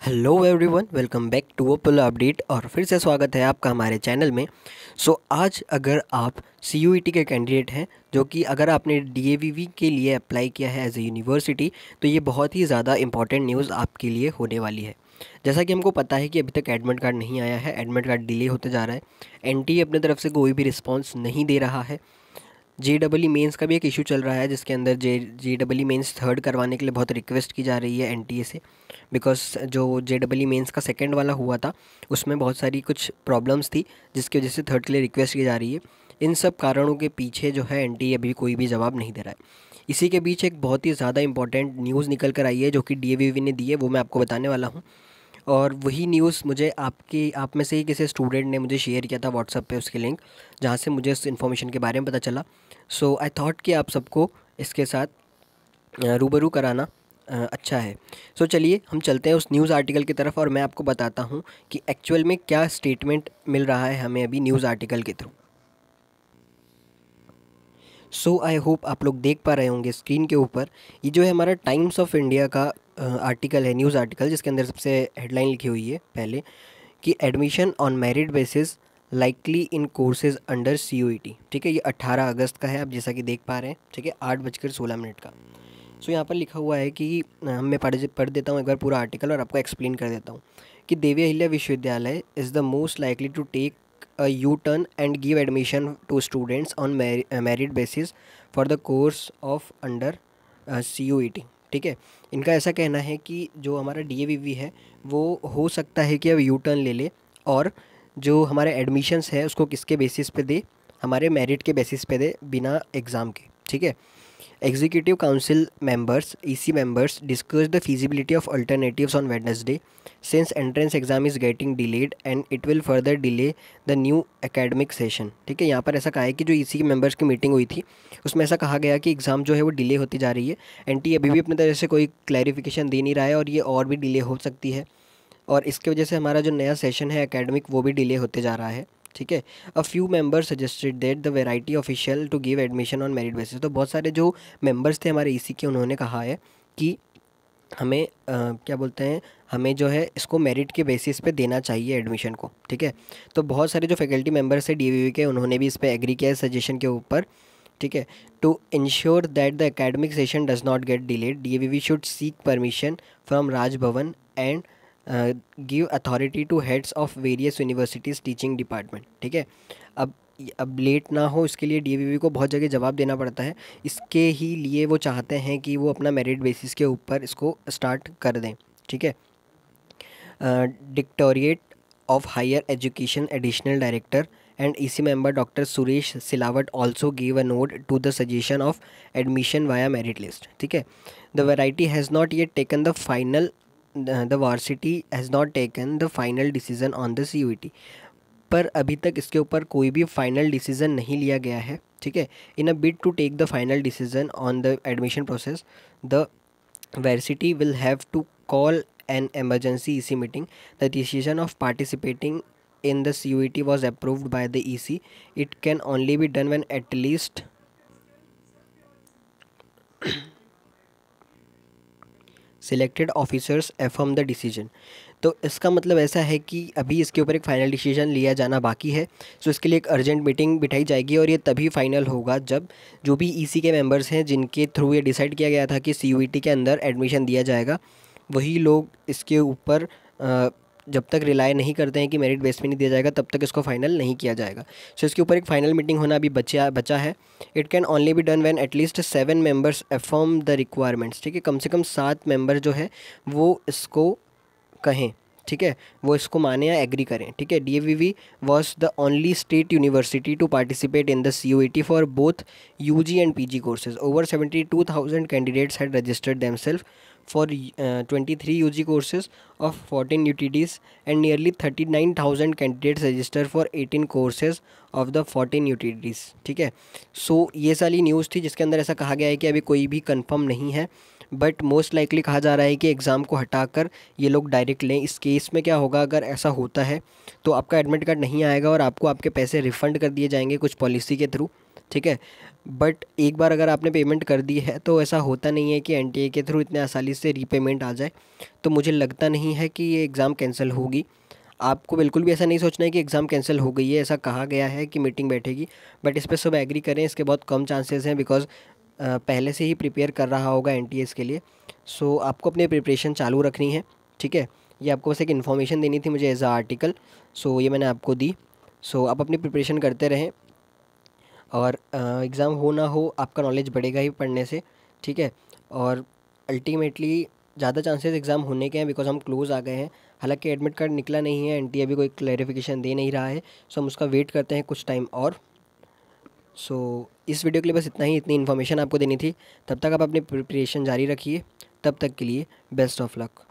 Hello everyone, welcome back to a update. और फिर से स्वागत है आपका हमारे चैनल में। आज अगर आप CUET के कैंडिडेट हैं, जो कि अगर आपने DAVV के लिए अप्लाई किया है एज ए यूनिवर्सिटी, तो ये बहुत ही ज़्यादा इंपॉर्टेंट न्यूज़ आपके लिए होने वाली है। जैसा कि हमको पता है कि अभी तक एडमिट कार्ड नहीं आया है, एडमिट कार्ड डिले होते जा रहा है। NTA अपने तरफ से कोई भी रिस्पॉन्स नहीं दे रहा है। JEE मेंस का भी एक इशू चल रहा है, जिसके अंदर JEE मेंस थर्ड करवाने के लिए बहुत रिक्वेस्ट की जा रही है NTA से। बिकॉज जो JEE मेंस का सेकंड वाला हुआ था, उसमें बहुत सारी कुछ प्रॉब्लम्स थी, जिसकी वजह से थर्ड के लिए रिक्वेस्ट की जा रही है। इन सब कारणों के पीछे जो है NTA अभी कोई भी जवाब नहीं दे रहा है। इसी के बीच एक बहुत ही ज़्यादा इंपॉर्टेंट न्यूज़ निकल कर आई है, जो कि DAVV ने दी है, वो मैं आपको बताने वाला हूँ। और वही न्यूज़ मुझे आप में से ही किसी स्टूडेंट ने मुझे शेयर किया था व्हाट्सएप पे, उसकी लिंक, जहाँ से मुझे उस इन्फॉर्मेशन के बारे में पता चला। आई थॉट कि आप सबको इसके साथ रूबरू कराना अच्छा है। चलिए हम चलते हैं उस न्यूज़ आर्टिकल की तरफ, और मैं आपको बताता हूँ कि एक्चुअल में क्या स्टेटमेंट मिल रहा है हमें अभी न्यूज़ आर्टिकल के थ्रू। आई होप आप लोग देख पा रहे होंगे स्क्रीन के ऊपर, ये जो है हमारा टाइम्स ऑफ इंडिया का आर्टिकल है, न्यूज़ आर्टिकल, जिसके अंदर सबसे हेडलाइन लिखी हुई है पहले कि admission on merit basis likely in courses under CUET। ठीक है, ये 18 अगस्त का है, आप जैसा कि देख पा रहे हैं। ठीक है, 8:16 का। यहाँ पर लिखा हुआ है कि मैं पढ़ देता हूँ एक बार पूरा आर्टिकल और आपको एक्सप्लेन कर देता हूँ कि Devi Ahilya Vishwavidyalaya is the most likely to take a U-turn and give admission to students on merit basis for the course of under CUET। ठीक है, इनका ऐसा कहना है कि जो हमारा DAVV है, वो हो सकता है कि अब यू टर्न ले ले, और जो हमारे एडमिशन्स है उसको किसके बेसिस पे दे, हमारे मेरिट के बेसिस पे दे, बिना एग्ज़ाम के। ठीक है, Executive Council members, EC members, discussed the feasibility of alternatives on Wednesday, since entrance exam is getting delayed and it will further delay the new academic session। ठीक है, यहाँ पर ऐसा कहा है कि जो EC के मेंबर्स की मीटिंग हुई थी, उसमें ऐसा कहा गया कि एग्ज़ाम जो है वो डिले होती जा रही है। NTA अभी भी अपनी तरह से कोई क्लैरिफिकेशन दे नहीं रहा है, और ये और भी डिले हो सकती है, और इसकी वजह से हमारा जो नया सेशन है एकेडमिक, वो भी डिले होते जा रहा है। ठीक है, a few members suggested that the varsity official to give admission on merit basis. तो बहुत सारे जो मेंबर्स थे हमारे EC के, उन्होंने कहा है कि हमें क्या बोलते हैं, हमें जो है इसको मेरिट के बेसिस पे देना चाहिए एडमिशन को। ठीक है, तो बहुत सारे जो फैकल्टी मेंबर्स है DAVV के, उन्होंने भी इस पर एग्री किया है सजेशन के ऊपर। ठीक है, to ensure that the academic session does not get delayed, DAVV should seek permission from Raj Bhavan and give authority to heads of various universities teaching department. ठीक है, अब लेट ना हो, इसके लिए DAVV को बहुत जगह जवाब देना पड़ता है। इसके ही लिए वो चाहते हैं कि वो अपना मेरिट बेसिस के ऊपर इसको स्टार्ट कर दें। ठीक है, directorate of higher education additional director and EC member Dr. Suresh Silawat also gave a nod to the suggestion of admission via merit list। ठीक है, the variety has not yet taken the final the varsity has not taken the final decision on the CUET। पर अभी तक इसके ऊपर कोई भी final decision नहीं लिया गया है। ठीक है, in a bid to take the final decision on the admission process, the varsity will have to call an emergency EC meeting। The decision of participating in the CUET was approved by the EC। It can only be done when at least selected officers affirm the decision. तो इसका मतलब ऐसा है कि अभी इसके ऊपर एक फ़ाइनल डिसीजन लिया जाना बाकी है। इसके लिए एक अर्जेंट मीटिंग बिठाई जाएगी, और ये तभी फाइनल होगा जब जो भी EC के मेंबर्स हैं, जिनके थ्रू ये डिसाइड किया गया था कि CUET के अंदर एडमिशन दिया जाएगा, वही लोग इसके ऊपर जब तक रिलाय नहीं करते हैं कि मेरिट बेस पे नहीं दिया जाएगा, तब तक इसको फाइनल नहीं किया जाएगा। इसके ऊपर एक फाइनल मीटिंग होना अभी बचा है। It can only be done when at least 7 members affirm the requirements. ठीक है, कम से कम 7 मेंबर जो है वो इसको कहें। ठीक है, वो इसको माने या एग्री करें। ठीक है, DAVV was the only state university to participate in the CUET for both UG and PG courses. Over 72,000 candidates had registered themselves for 23 UG courses of 14 UTDs and nearly 39,000 candidates register for 18 courses of the 14 UTDs। ठीक है, ये सारी news थी, जिसके अंदर ऐसा कहा गया है कि अभी कोई भी कंफर्म नहीं है, बट मोस्ट लाइकली कहा जा रहा है कि एग्ज़ाम को हटाकर ये लोग डायरेक्ट लें। इस केस में क्या होगा, अगर ऐसा होता है तो आपका एडमिट कार्ड नहीं आएगा और आपको आपके पैसे रिफ़ंड कर दिए जाएंगे कुछ पॉलिसी के थ्रू। ठीक है। बट एक बार अगर आपने पेमेंट कर दी है तो ऐसा होता नहीं है कि एनटीए के थ्रू इतने आसानी से रीपेमेंट आ जाए। तो मुझे लगता नहीं है कि ये एग्ज़ाम कैंसिल होगी। आपको बिल्कुल भी ऐसा नहीं सोचना है कि एग्ज़ाम कैंसिल हो गई है, ऐसा कहा गया है कि मीटिंग बैठेगी, बट इस पे सब एग्री करें, इसके बहुत कम चांसेस हैं, बिकॉज पहले से ही प्रिपेयर कर रहा होगा एनटीएस के लिए। सो आपको अपनी प्रिपरेशन चालू रखनी है, ठीक है। ये आपको बस एक इन्फॉर्मेशन देनी थी मुझे एज अ आर्टिकल, सो ये मैंने आपको दी। सो आप अपनी प्रिपरेशन करते रहें, और एग्ज़ाम हो ना हो आपका नॉलेज बढ़ेगा ही पढ़ने से, ठीक है। और अल्टीमेटली ज़्यादा चांसेस एग्ज़ाम होने के हैं, बिकॉज हम क्लोज़ आ गए हैं। हालांकि एडमिट कार्ड निकला नहीं है, एनटीए अभी कोई क्लैरिफिकेशन दे नहीं रहा है, सो हम उसका वेट करते हैं कुछ टाइम और। सो इस वीडियो के लिए बस इतना ही, इतनी इन्फॉर्मेशन आपको देनी थी। तब तक आप अपनी प्रिपरेशन जारी रखिए, तब तक के लिए बेस्ट ऑफ लक।